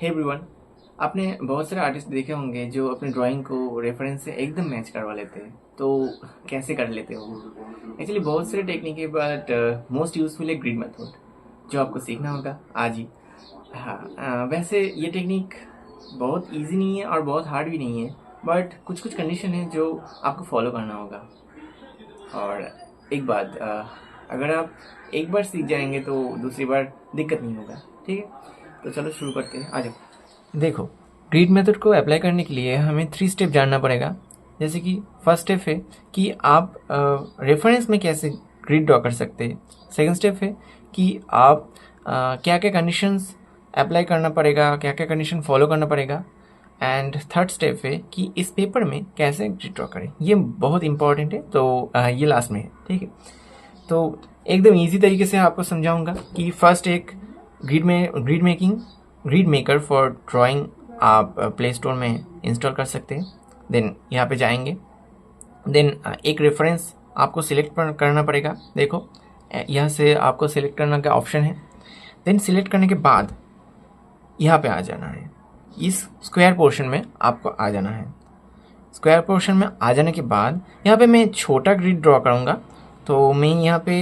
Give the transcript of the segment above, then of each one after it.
Hey everyone, आपने बहुत सारे आर्टिस्ट देखे होंगे जो अपने ड्राइंग को रेफरेंस से एकदम मैच करवा लेते हैं। तो कैसे कर लेते हो? एक्चुअली बहुत सारे टेक्निक है, बट मोस्ट यूजफुल है ग्रिड मेथड, जो आपको सीखना होगा आज ही। हाँ, वैसे ये टेक्निक बहुत इजी नहीं है और बहुत हार्ड भी नहीं है, बट कुछ कुछ कंडीशन है जो आपको फॉलो करना होगा। और एक बात, अगर आप एक बार सीख जाएंगे तो दूसरी बार दिक्कत नहीं होगा। ठीक है, तो चलो शुरू करते हैं। आ जाओ। देखो, ग्रिड मेथड को अप्लाई करने के लिए हमें 3 स्टेप जानना पड़ेगा। जैसे कि फर्स्ट स्टेप है कि आप रेफरेंस में कैसे ग्रिड ड्रॉ कर सकते हैं। सेकंड स्टेप है कि आप क्या क्या कंडीशंस अप्लाई करना पड़ेगा, क्या क्या कंडीशन फॉलो करना पड़ेगा। एंड थर्ड स्टेप है कि इस पेपर में कैसे ग्रिड ड्रॉ करें। ये बहुत इंपॉर्टेंट है, तो ये लास्ट में है। ठीक है, तो एकदम इजी तरीके से आपको समझाऊंगा कि फर्स्ट एक ग्रिड मेकर फॉर ड्राइंग आप प्ले स्टोर में इंस्टॉल कर सकते हैं। देन यहाँ पे जाएंगे, देन एक रेफरेंस आपको सिलेक्ट करना पड़ेगा। देखो, यहाँ से आपको सिलेक्ट करने का ऑप्शन है। देन सिलेक्ट करने के बाद यहाँ पे आ जाना है, इस स्क्वायर पोर्शन में आपको आ जाना है। स्क्वायर पोर्शन में आ जाने के बाद यहाँ पे मैं छोटा ग्रिड ड्रॉ करूँगा। तो मैं यहाँ पे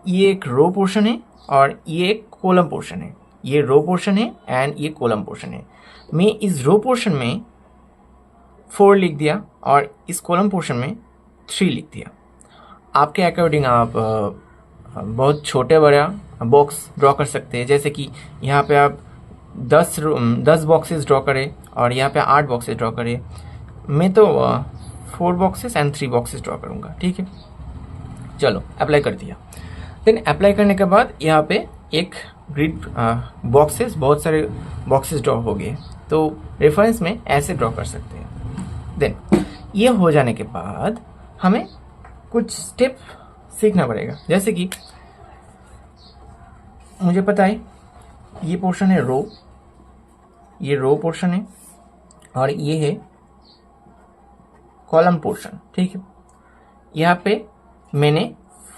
ये एक रो पोर्शन है और ये एक कॉलम पोर्शन है। ये रो पोर्शन है एंड ये कॉलम पोर्शन है। मैं इस रो पोर्शन में 4 लिख दिया और इस कॉलम पोर्शन में 3 लिख दिया। आपके अकॉर्डिंग आप बहुत छोटे बड़ा बॉक्स ड्रॉ कर सकते हैं। जैसे कि यहाँ पे आप 10 बॉक्सेस ड्रॉ करें और यहाँ पे 8 बॉक्सेस ड्रॉ करें। मैं तो 4 बॉक्सेस एंड 3 बॉक्सेस ड्रॉ करूँगा। ठीक है, चलो अप्लाई कर दिया। देन अप्लाई करने के बाद यहाँ पे एक ग्रिड बॉक्सेस, बहुत सारे बॉक्सेस ड्रॉ हो गए। तो रेफरेंस में ऐसे ड्रॉ कर सकते हैं। देन ये हो जाने के बाद हमें कुछ स्टेप सीखना पड़ेगा। जैसे कि मुझे पता है ये पोर्शन है रो, ये रो पोर्शन है और ये है कॉलम पोर्शन। ठीक है, यहाँ पे मैंने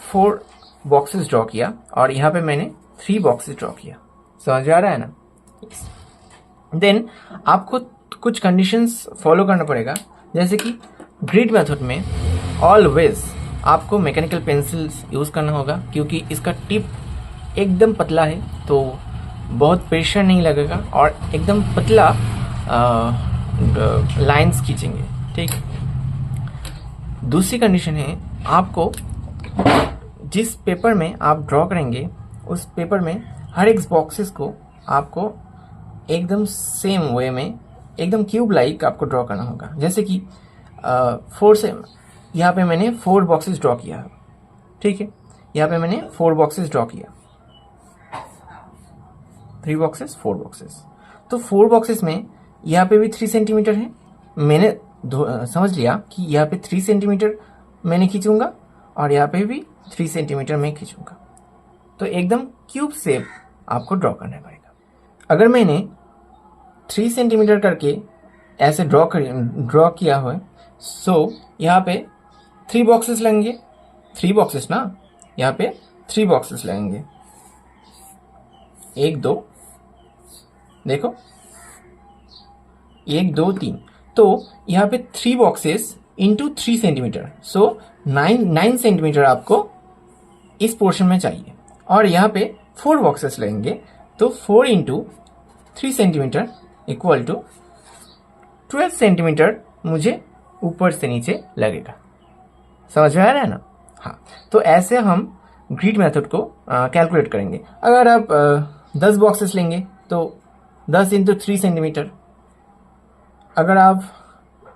4 बॉक्सेस ड्रॉ किया और यहाँ पे मैंने 3 बॉक्सेस ड्रॉ किया। समझ आ रहा है ना? देन आपको कुछ कंडीशंस फॉलो करना पड़ेगा। जैसे कि ग्रिड मेथड में ऑलवेज आपको मैकेनिकल पेंसिल्स यूज़ करना होगा, क्योंकि इसका टिप एकदम पतला है, तो बहुत प्रेशर नहीं लगेगा और एकदम पतला लाइंस खींचेंगे। ठीक, दूसरी कंडीशन है, आपको जिस पेपर में आप ड्रॉ करेंगे उस पेपर में हर एक बॉक्सेस को आपको एकदम सेम वे में, एकदम क्यूब लाइक आपको ड्रॉ करना होगा। जैसे कि 4 से यहाँ पे मैंने 4 बॉक्सेस ड्रॉ किया। ठीक है, यहाँ पे मैंने 4 बॉक्सेस ड्रॉ किया, 3 बॉक्सेस 4 बॉक्सेस। तो 4 बॉक्सेस में यहाँ पे भी 3 सेंटीमीटर है। मैंने समझ लिया कि यहाँ पे 3 सेंटीमीटर मैंने खींचूंगा और यहाँ पे भी 3 सेंटीमीटर में खींचूंगा। तो एकदम क्यूब शेप आपको ड्रॉ करना पड़ेगा। अगर मैंने 3 सेंटीमीटर करके ऐसे ड्रॉ किया हो, सो यहाँ पे 3 बॉक्सेस लगेंगे। 3 बॉक्सेस ना, यहाँ पे 3 बॉक्सेस लगेंगे। 1 2, देखो 1 2 3। तो यहाँ पे 3 बॉक्सेस इंटू 3 सेंटीमीटर, सो 9 सेंटीमीटर आपको इस पोर्शन में चाहिए। और यहाँ पे 4 बॉक्सेस लगेंगे, तो 4 into 3 centimetre equal to 12 centimetre मुझे ऊपर से नीचे लगेगा। समझ में आ रहा है ना? हाँ, तो ऐसे हम ग्रिड मेथड को कैलकुलेट करेंगे। अगर आप 10 बॉक्सेस लेंगे तो 10 इंटू 3 सेंटीमीटर। अगर आप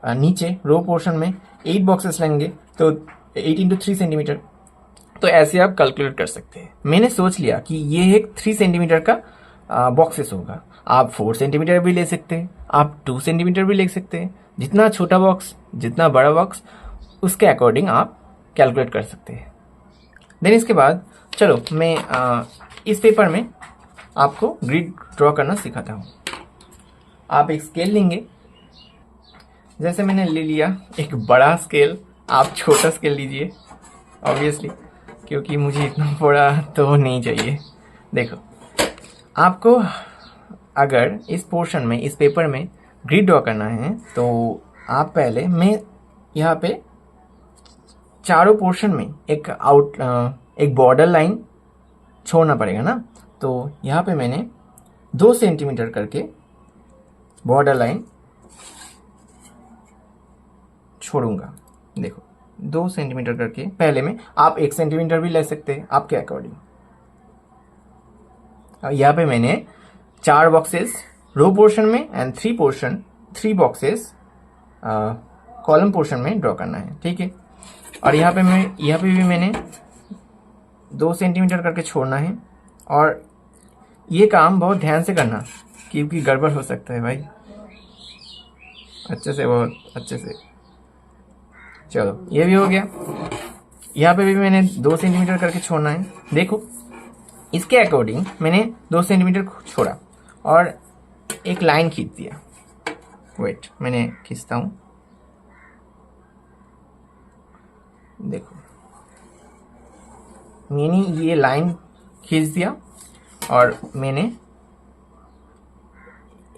नीचे रो पोर्शन में 8 बॉक्सेस लेंगे तो 8 इंटू 3 सेंटीमीटर। तो ऐसे आप कैलकुलेट कर सकते हैं। मैंने सोच लिया कि ये एक 3 सेंटीमीटर का बॉक्सेस होगा। आप 4 सेंटीमीटर भी ले सकते हैं, आप 2 सेंटीमीटर भी ले सकते हैं। जितना छोटा बॉक्स, जितना बड़ा बॉक्स, उसके अकॉर्डिंग आप कैलकुलेट कर सकते हैं। देन इसके बाद चलो मैं इस पेपर में आपको ग्रिड ड्रॉ करना सिखाता हूँ। आप एक स्केल लेंगे, जैसे मैंने ले लिया एक बड़ा स्केल। आप छोटा स्केल लीजिए ऑब्वियसली, क्योंकि मुझे इतना बड़ा तो नहीं चाहिए। देखो, आपको अगर इस पोर्शन में, इस पेपर में ग्रिड ड्रॉ करना है तो आप पहले, मैं यहाँ पे चारों पोर्शन में एक बॉर्डर लाइन छोड़ना पड़ेगा ना। तो यहाँ पे मैंने 2 सेंटीमीटर करके बॉर्डर लाइन छोड़ूंगा। देखो 2 सेंटीमीटर करके पहले में, आप 1 सेंटीमीटर भी ले सकते हैं आपके अकॉर्डिंग। यहाँ पे मैंने 4 बॉक्सेस रो पोर्शन में एंड 3 बॉक्सेस कॉलम पोर्शन में ड्रॉ करना है, ठीक है। और यहाँ पे भी मैंने 2 सेंटीमीटर करके छोड़ना है। और ये काम बहुत ध्यान से करना क्योंकि गड़बड़ हो सकता है भाई, अच्छे से, बहुत अच्छे से। चलो ये भी हो गया। यहाँ पे भी मैंने 2 सेंटीमीटर करके छोड़ना है। देखो इसके अकॉर्डिंग मैंने 2 सेंटीमीटर छोड़ा और एक लाइन खींच दिया। वेट, मैंने खींचता हूँ। देखो मैंने ये लाइन खींच दिया और मैंने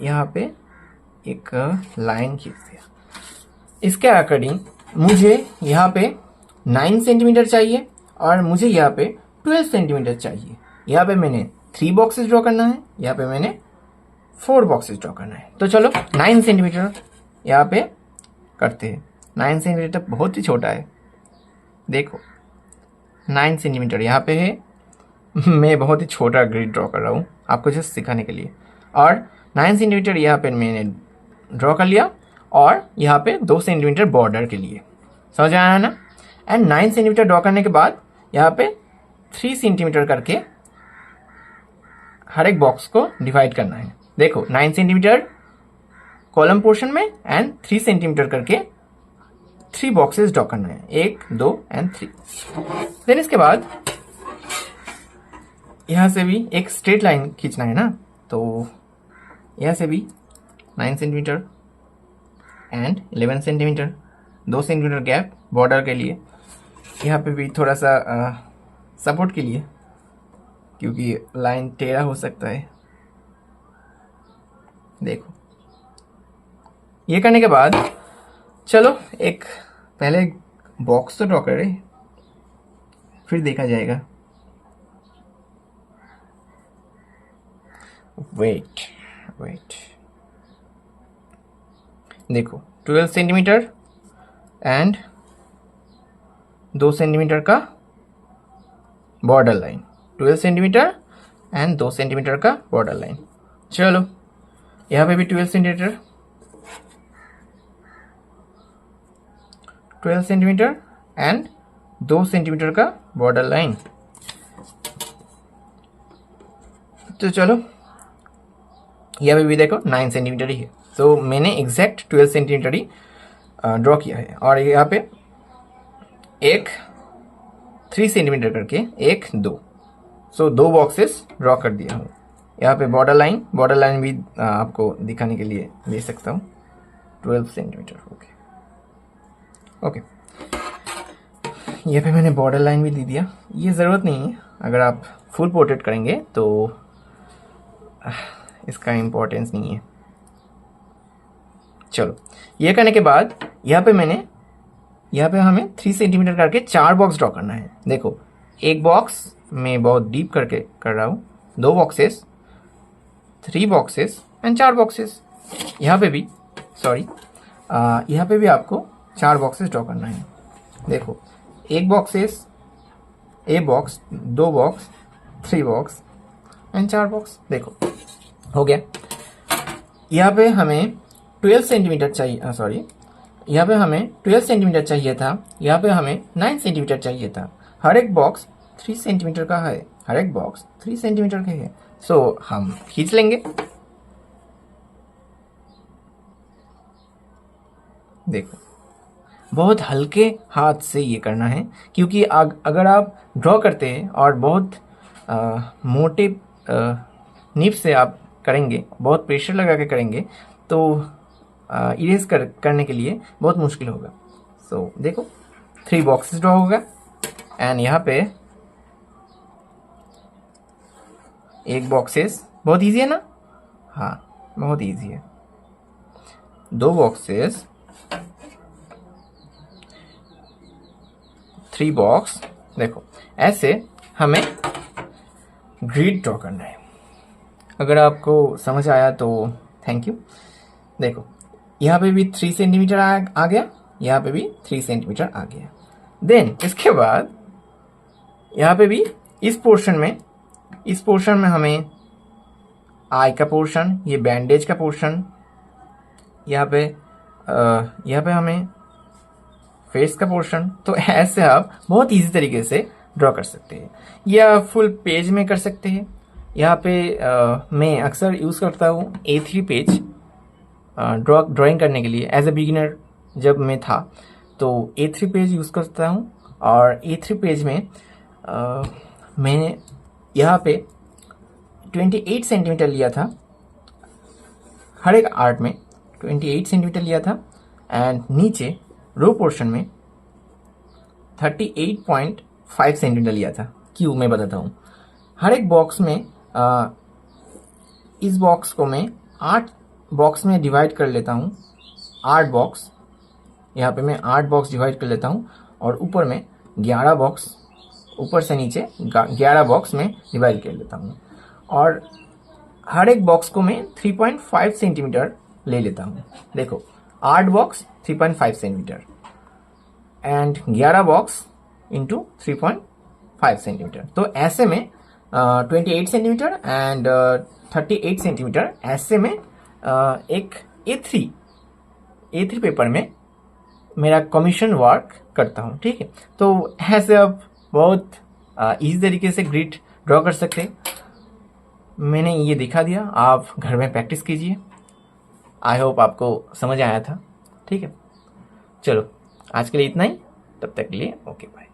यहाँ पे एक लाइन खींच दिया। इसके अकॉर्डिंग मुझे यहाँ पे 9 सेंटीमीटर चाहिए और मुझे यहाँ पे 12 सेंटीमीटर चाहिए। यहाँ पे मैंने 3 बॉक्सेस ड्रॉ करना है, यहाँ पे मैंने 4 बॉक्सेस ड्रॉ करना है। तो चलो 9 सेंटीमीटर यहाँ पे करते हैं। 9 सेंटीमीटर बहुत ही छोटा है। देखो 9 सेंटीमीटर यहाँ पे है। मैं बहुत ही छोटा ग्रिड ड्रॉ कर रहा हूँ आपको जस्ट सिखाने के लिए। और 9 सेंटीमीटर यहाँ पे मैंने ड्रॉ कर लिया और यहाँ पे 2 सेंटीमीटर बॉर्डर के लिए, समझ आया ना। एंड 9 सेंटीमीटर ड्रॉ करने के बाद यहाँ पे 3 सेंटीमीटर करके हर एक बॉक्स को डिवाइड करना है। देखो 9 सेंटीमीटर कॉलम पोर्शन में एंड 3 सेंटीमीटर करके 3 बॉक्सेस ड्रॉ करना है, 1 2 एंड 3। देन इसके बाद यहाँ से भी एक स्ट्रेट लाइन खींचना है ना। तो यहाँ से भी 9 centimetre and 11 centimetre, 2 centimetre gap border के लिए। यहाँ पे भी थोड़ा सा सपोर्ट के लिए क्योंकि लाइन टेढ़ा हो सकता है। देखो ये करने के बाद चलो एक पहले बॉक्स तो ड्रॉ करें, फिर देखा जाएगा। वेट देखो 12 सेंटीमीटर एंड 2 सेंटीमीटर का border line, 12 centimetre and 2 centimetre का बॉर्डर लाइन। चलो यहाँ पे भी 12 सेंटीमीटर एंड 2 सेंटीमीटर का बॉर्डर लाइन। तो चलो यहाँ पे भी देखो 9 सेंटीमीटर ही है। तो मैंने एग्जैक्ट 12 सेंटीमीटर ही ड्रॉ किया है। और यहाँ पे 3 सेंटीमीटर करके 1 2, सो 2 बॉक्सेस ड्रॉ कर दिया हूँ। यहाँ पे बॉर्डर लाइन भी आपको दिखाने के लिए दे सकता हूँ। 12 सेंटीमीटर ओके। यहाँ पे मैंने बॉर्डर लाइन भी दे दिया। ये ज़रूरत नहीं है, अगर आप फुल पोर्ट्रेट करेंगे तो इसका इम्पोर्टेंस नहीं है। चलो ये करने के बाद यहाँ पे हमें 3 सेंटीमीटर करके 4 बॉक्स ड्रॉ करना है। देखो एक बॉक्स में बहुत डीप करके कर रहा हूँ, 2 बॉक्सेस, 3 बॉक्सेस एंड 4 बॉक्सेस। यहाँ पे भी आपको 4 बॉक्सेस ड्रॉ करना है। देखो 1 boxes, A box, 2 box, 3 box and 4 box. देखो हो गया। यहाँ पे हमें 12 सेंटीमीटर चाहिए, यहाँ पे हमें 12 सेंटीमीटर चाहिए था, यहाँ पे हमें 9 सेंटीमीटर चाहिए था। हर एक बॉक्स 3 सेंटीमीटर का है, हर एक बॉक्स 3 सेंटीमीटर के है। सो हम खींच लेंगे। देखो बहुत हल्के हाथ से ये करना है क्योंकि अगर आप ड्रॉ करते हैं और बहुत मोटे निब से आप करेंगे, बहुत प्रेशर लगा के करेंगे तो इरेज करने के लिए बहुत मुश्किल होगा। सो देखो 3 बॉक्सेस ड्रॉ होगा एंड यहाँ पे 1 बॉक्सेस, बहुत इजी है ना, हाँ, बहुत इजी है। 2 बॉक्सेस, 3 बॉक्स। देखो ऐसे हमें ग्रिड ड्रॉ करना है। अगर आपको समझ आया तो थैंक यू। देखो यहाँ पे भी 3 सेंटीमीटर आ गया, यहाँ पे भी 3 सेंटीमीटर आ गया। देन इसके बाद यहाँ पे भी इस पोर्शन में हमें आई का पोर्शन, ये बैंडेज का पोर्शन, यहाँ पे हमें फेस का पोर्शन। तो ऐसे आप बहुत इजी तरीके से ड्रॉ कर सकते हैं, या फुल पेज में कर सकते हैं। यहाँ पे मैं अक्सर यूज़ करता हूँ A3 पेज ड्राइंग करने के लिए। एज ए बिगिनर जब मैं था तो A3 पेज यूज़ करता हूँ, और A3 पेज में मैंने यहाँ पे 28 सेंटीमीटर लिया था, हर एक आर्ट में 28 सेंटीमीटर लिया था, एंड नीचे रो पोर्शन में 38.5 सेंटीमीटर लिया था। क्यों, मैं बताता हूँ। हर एक बॉक्स में इस बॉक्स को मैं 8 बॉक्स में डिवाइड कर लेता हूँ। 8 बॉक्स, यहाँ पे मैं 8 बॉक्स डिवाइड कर लेता हूँ, और ऊपर में 11 बॉक्स, ऊपर से नीचे 11 बॉक्स में डिवाइड कर लेता हूँ। और हर एक बॉक्स को मैं 3.5 सेंटीमीटर ले लेता हूँ। देखो 8 box 3.5 centimetre and 11 box into 3.5 centimetre. तो ऐसे में 28 सेंटीमीटर एंड 38 सेंटीमीटर ऐसे में एक A3 पेपर में मेरा कमीशन वर्क करता हूँ। ठीक है, तो ऐसे आप बहुत इजी तरीके से ग्रिड ड्रॉ कर सकते हैं। मैंने ये दिखा दिया, आप घर में प्रैक्टिस कीजिए। आई होप आपको समझ आया था। ठीक है, चलो आज के लिए इतना ही, तब तक के लिए ओके बाय।